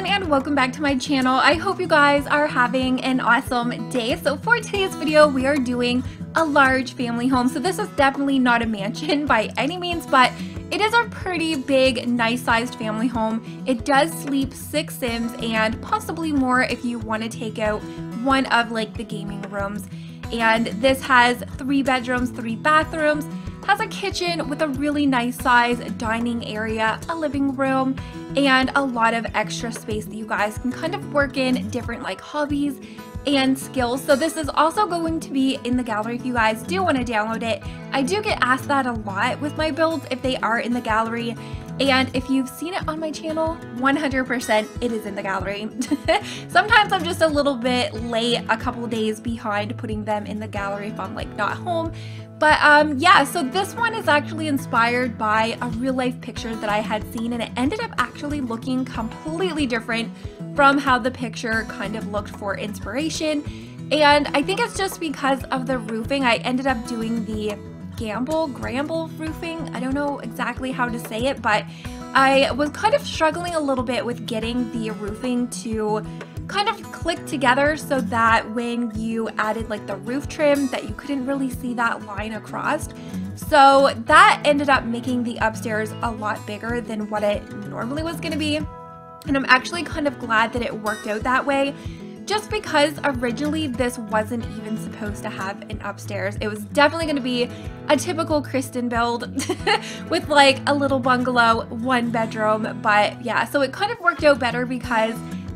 everyone, and welcome back to my channel. I hope you guys are having an awesome day. So for today's video, we are doing a large family home. So this is definitely not a mansion by any means, but it is a pretty big, nice sized family home. It does sleep 6 Sims and possibly more if you want to take out one of like the gaming rooms. And this has 3 bedrooms, 3 bathrooms, has a kitchen with a really nice size dining area, a living room, and a lot of extra space that you guys can kind of work in different like hobbies and skills. So this is also going to be in the gallery if you guys do want to download it. I do get asked that a lot with my builds if they are in the gallery. And if you've seen it on my channel, 100% it is in the gallery. Sometimes I'm just a little bit late, a couple days behind putting them in the gallery if I'm like not home. But yeah, so this one is actually inspired by a real life picture that I had seen, and it ended up actually looking completely different from how the picture kind of looked for inspiration. And I think it's just because of the roofing. I ended up doing the Gramble roofing. I don't know exactly how to say it, but I was kind of struggling a little bit with getting the roofing to kind of click together so that when you added like the roof trim that you couldn't really see that line across. So that ended up making the upstairs a lot bigger than what it normally was going to be. And I'm actually kind of glad that it worked out that way, just because originally this wasn't even supposed to have an upstairs. It was definitely going to be a typical Krystin build with like a little bungalow, 1 bedroom. But yeah, so it kind of worked out better because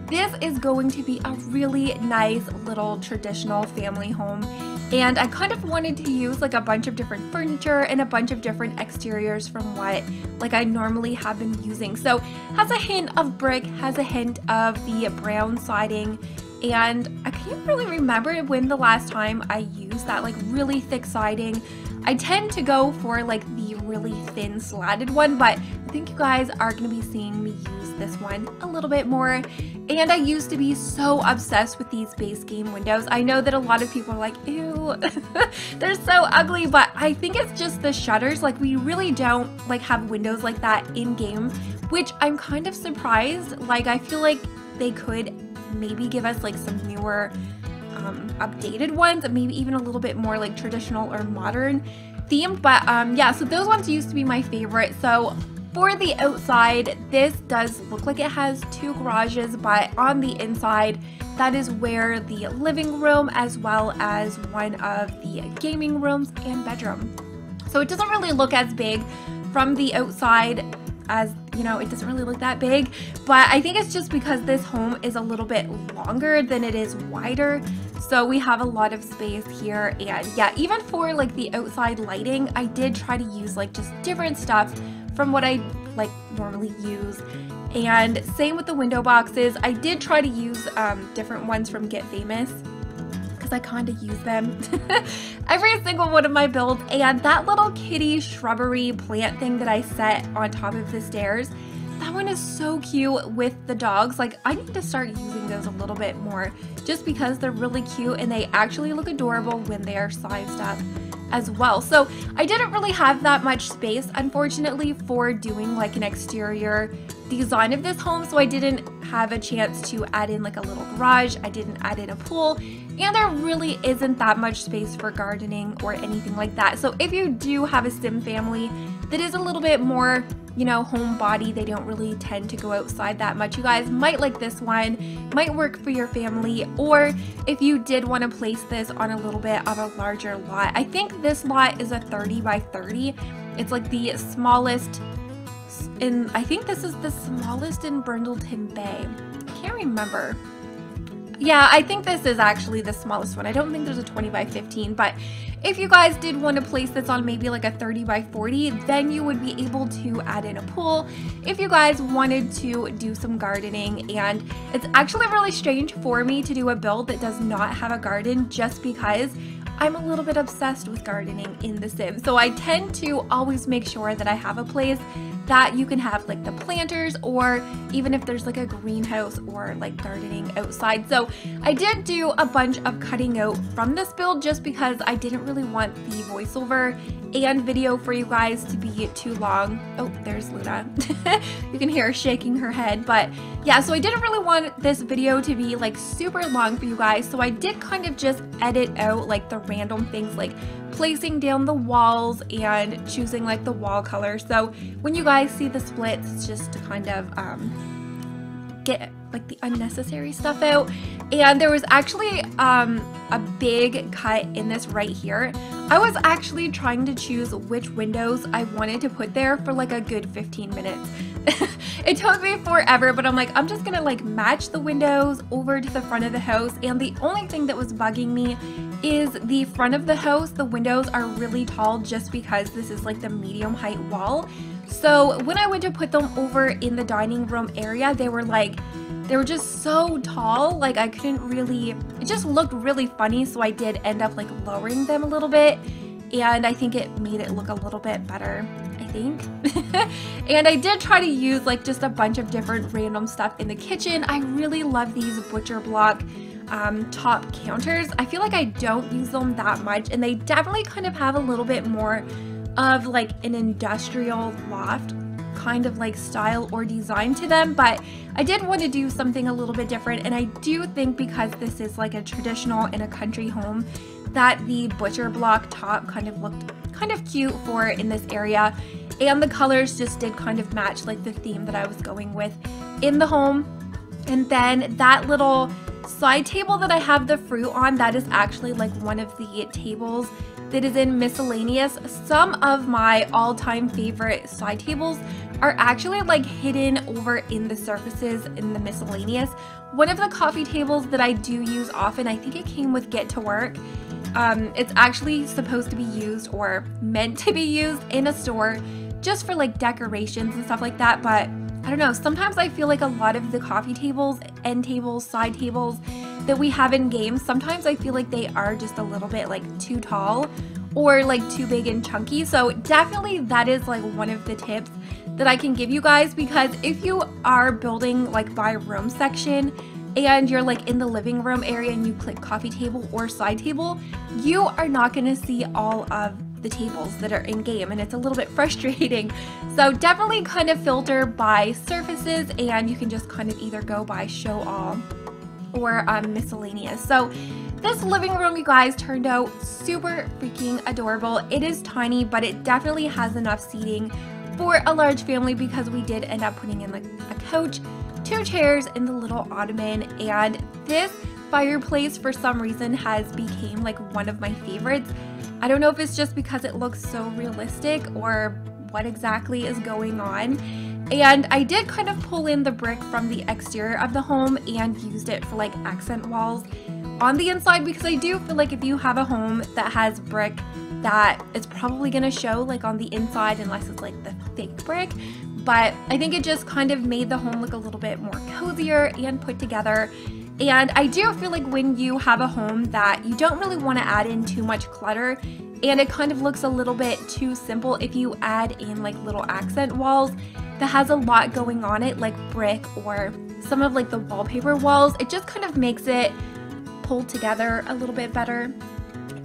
this is going to be a really nice little traditional family home. And I kind of wanted to use like a bunch of different furniture and a bunch of different exteriors from what like I normally have been using. So has a hint of brick, has a hint of the brown siding. And I can't really remember when the last time I used that like really thick siding. I tend to go for like the really thin slatted one, but I think you guys are going to be seeing me use this one a little bit more. And I used to be so obsessed with these base game windows. I know that a lot of people are like, ew, they're so ugly, but I think it's just the shutters. Like we really don't like have windows like that in game, which I'm kind of surprised. Like I feel like they could maybe give us like some newer updated ones, maybe even a little bit more like traditional or modern themed. But yeah, so those ones used to be my favorite. So for the outside, this does look like it has 2 garages, but on the inside, that is where the living room as well as one of the gaming rooms and bedroom. So it doesn't really look as big from the outside, as you know, it doesn't really look that big, but I think it's just because this home is a little bit longer than it is wider. So we have a lot of space here. And yeah, even for like the outside lighting, I did try to use like just different stuff from what I like normally use. And same with the window boxes. I did try to use different ones from Get Famous, because I kind of use them every single one of my builds. And that little kitty shrubbery plant thing that I set on top of the stairs, that one is so cute with the dogs. Like I need to start using those a little bit more, just because they're really cute and they actually look adorable when they are sized up as well. So I didn't really have that much space, unfortunately, for doing like an exterior design of this home. So I didn't have a chance to add in like a little garage. I didn't add in a pool, and there really isn't that much space for gardening or anything like that. So if you do have a sim family that is a little bit more, you know, homebody, they don't really tend to go outside that much, you guys might like this one, might work for your family. Or if you did want to place this on a little bit of a larger lot, I think this lot is a 30 by 30. It's like the smallest in, I think this is the smallest in Brindleton Bay. I can't remember. Yeah, I think this is actually the smallest one. I don't think there's a 20 by 15, but if you guys did want to place this on maybe like a 30 by 40, then you would be able to add in a pool if you guys wanted to do some gardening. And it's actually really strange for me to do a build that does not have a garden, just because I'm a little bit obsessed with gardening in The Sims. So I tend to always make sure that I have a place that you can have like the planters, or even if there's like a greenhouse or like gardening outside. So I did do a bunch of cutting out from this build just because I didn't really want the voiceover and video for you guys to be too long. Oh, there's Luna. You can hear her shaking her head. But yeah, so I didn't really want this video to be like super long for you guys, so I did kind of just edit out like the random things like placing down the walls and choosing like the wall color. So when you guys see the splits, it's just to kind of get like the unnecessary stuff out. And there was actually a big cut in this right here. I was actually trying to choose which windows I wanted to put there for like a good 15 minutes. It took me forever, but I'm like, I'm just gonna like match the windows over to the front of the house. And the only thing that was bugging me is the front of the house. The windows are really tall just because this is like the medium height wall. So when I went to put them over in the dining room area, they were just so tall, like I couldn't really, it just looked really funny. So I did end up like lowering them a little bit, and I think it made it look a little bit better, I think. And I did try to use like just a bunch of different random stuff in the kitchen. I really love these butcher block top counters. I feel like I don't use them that much, and they definitely kind of have a little bit more of like an industrial loft kind of like style or design to them, but I did want to do something a little bit different. And I do think because this is like a traditional in a country home, that the butcher block top kind of looked kind of cute for in this area, and the colors just did kind of match like the theme that I was going with in the home. And then that little side table that I have the fruit on, that is actually like one of the tables that is in miscellaneous. Some of my all-time favorite side tables are actually like hidden over in the surfaces in the miscellaneous. One of the coffee tables that I do use often, I think it came with Get to Work. It's actually supposed to be used or meant to be used in a store just for like decorations and stuff like that, but I don't know, sometimes I feel like a lot of the coffee tables, end tables, side tables that we have in games, sometimes I feel like they are just a little bit like too tall or like too big and chunky. So definitely that is like one of the tips that I can give you guys, because if you are building like by room section and you're like in the living room area and you click coffee table or side table, you are not going to see all of the tables that are in game, and it's a little bit frustrating. So definitely kind of filter by surfaces, and you can just kind of either go by show all or miscellaneous. So this living room, you guys, turned out super freaking adorable. It is tiny, but it definitely has enough seating for a large family, because we did end up putting in like a couch, 2 chairs, and the little ottoman. And this fireplace for some reason has become like one of my favorites. I don't know if it's just because it looks so realistic or what exactly is going on. And I did kind of pull in the brick from the exterior of the home and used it for like accent walls on the inside, because I do feel like if you have a home that has brick, that it's probably going to show like on the inside, unless it's like the fake brick. But I think it just kind of made the home look a little bit more cozier and put together. And I do feel like when you have a home that you don't really want to add in too much clutter, and it kind of looks a little bit too simple, if you add in like little accent walls that has a lot going on it, like brick or some of like the wallpaper walls, it just kind of makes it pull together a little bit better.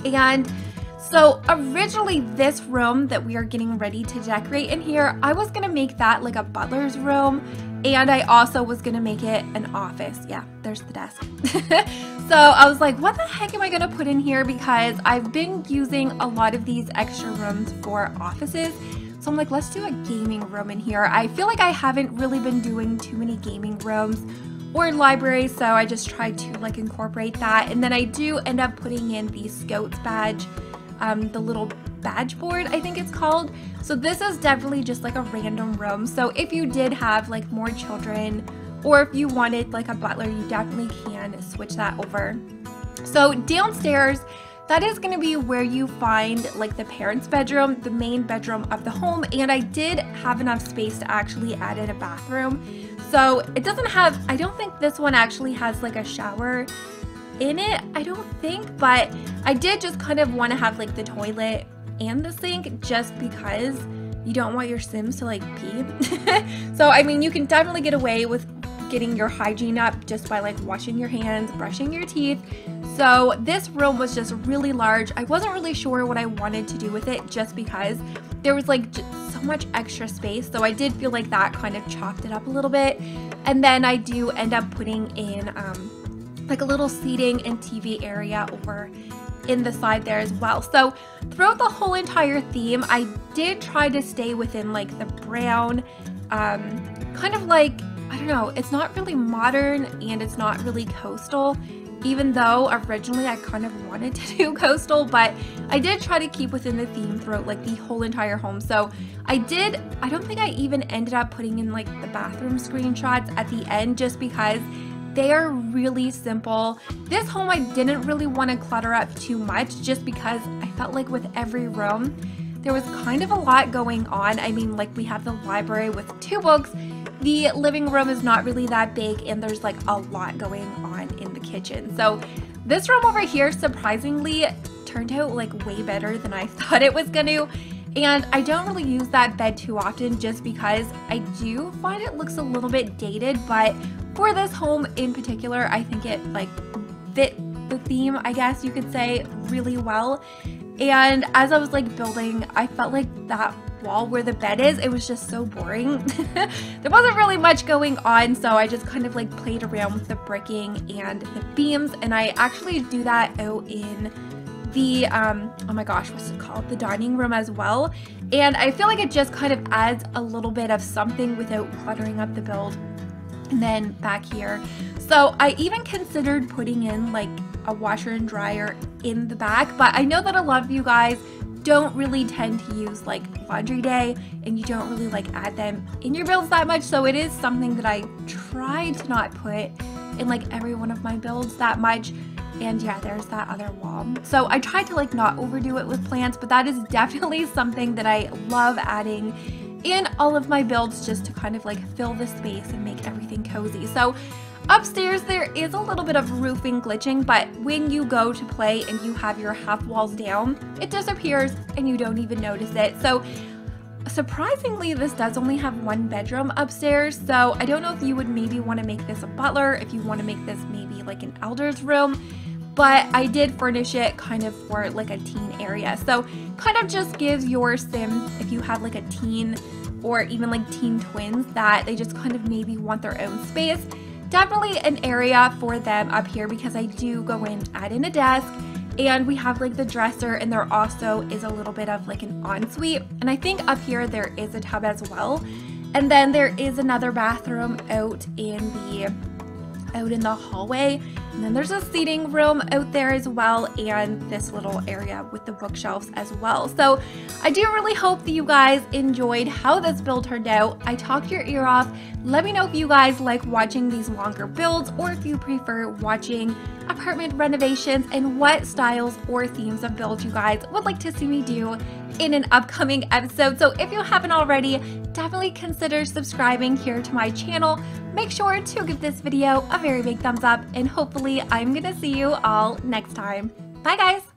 And so originally this room that we are getting ready to decorate in here, I was going to make that like a butler's room, and I also was going to make it an office. Yeah, there's the desk. So I was like, what the heck am I going to put in here? Because I've been using a lot of these extra rooms for offices. So I'm like, let's do a gaming room in here. I feel like I haven't really been doing too many gaming rooms or libraries, so I just tried to like incorporate that. And then I do end up putting in the Scouts badge, the little badge board, I think it's called. So this is definitely just like a random room. So if you did have like more children, or if you wanted like a butler, you definitely can switch that over. So downstairs, that is going to be where you find like the parents' bedroom, the main bedroom of the home. And I did have enough space to actually add in a bathroom. So it doesn't have, I don't think this one actually has like a shower in it, I don't think, but I did just kind of want to have like the toilet and the sink, just because you don't want your Sims to like pee. So I mean, you can definitely get away with getting your hygiene up just by like washing your hands, brushing your teeth. So this room was just really large. I wasn't really sure what I wanted to do with it just because there was like so much extra space. So I did feel like that kind of chopped it up a little bit. And then I do end up putting in like a little seating and TV area over in the side there as well. So throughout the whole entire theme, I did try to stay within like the brown, kind of like, I don't know, it's not really modern and it's not really coastal, even though originally I kind of wanted to do coastal, but I did try to keep within the theme throughout like the whole entire home. So I don't think I even ended up putting in like the bathroom screenshots at the end just because they are really simple. This home I didn't really want to clutter up too much just because I felt like with every room there was kind of a lot going on. I mean, like we have the library with 2 books, the living room is not really that big, and there's like a lot going on in the kitchen. So this room over here surprisingly turned out like way better than I thought it was gonna. And I don't really use that bed too often just because I do find it looks a little bit dated, but for this home in particular, I think it like fit the theme, I guess you could say, really well. And as I was like building, I felt like that wall where the bed is, it was just so boring. There wasn't really much going on, so I just kind of like played around with the bricking and the beams, and I actually do that out in the oh my gosh, what's it called, the dining room as well. And I feel like it just kind of adds a little bit of something without cluttering up the build. And then back here, so I even considered putting in like a washer and dryer in the back, but I know that a lot of you guys don't really tend to use like laundry day and you don't really like add them in your builds that much, so it is something that I tried to not put in like every one of my builds that much. And yeah, there's that other wall. So I tried to like not overdo it with plants, but that is definitely something that I love adding in all of my builds just to kind of like fill the space and make everything cozy. So upstairs there is a little bit of roofing glitching, but when you go to play and you have your half walls down, it disappears and you don't even notice it. So surprisingly, this does only have 1 bedroom upstairs, so I don't know if you would maybe want to make this a butler, if you want to make this maybe like an elder's room, but I did furnish it kind of for like a teen area. So kind of just gives your sim, if you have like a teen or even like teen twins that they just kind of maybe want their own space, definitely an area for them up here, because I do go in, add in a desk, and we have like the dresser, and there also is a little bit of like an ensuite, and I think up here there is a tub as well. And then there is another bathroom out in the hallway, and then there's a seating room out there as well, and this little area with the bookshelves as well. So I do really hope that you guys enjoyed how this build turned out. I talked your ear off. Let me know if you guys like watching these longer builds or if you prefer watching apartment renovations, and what styles or themes of builds you guys would like to see me do in an upcoming episode. So if you haven't already, definitely consider subscribing here to my channel. Make sure to give this video a very big thumbs up, and hopefully I'm gonna see you all next time. Bye guys!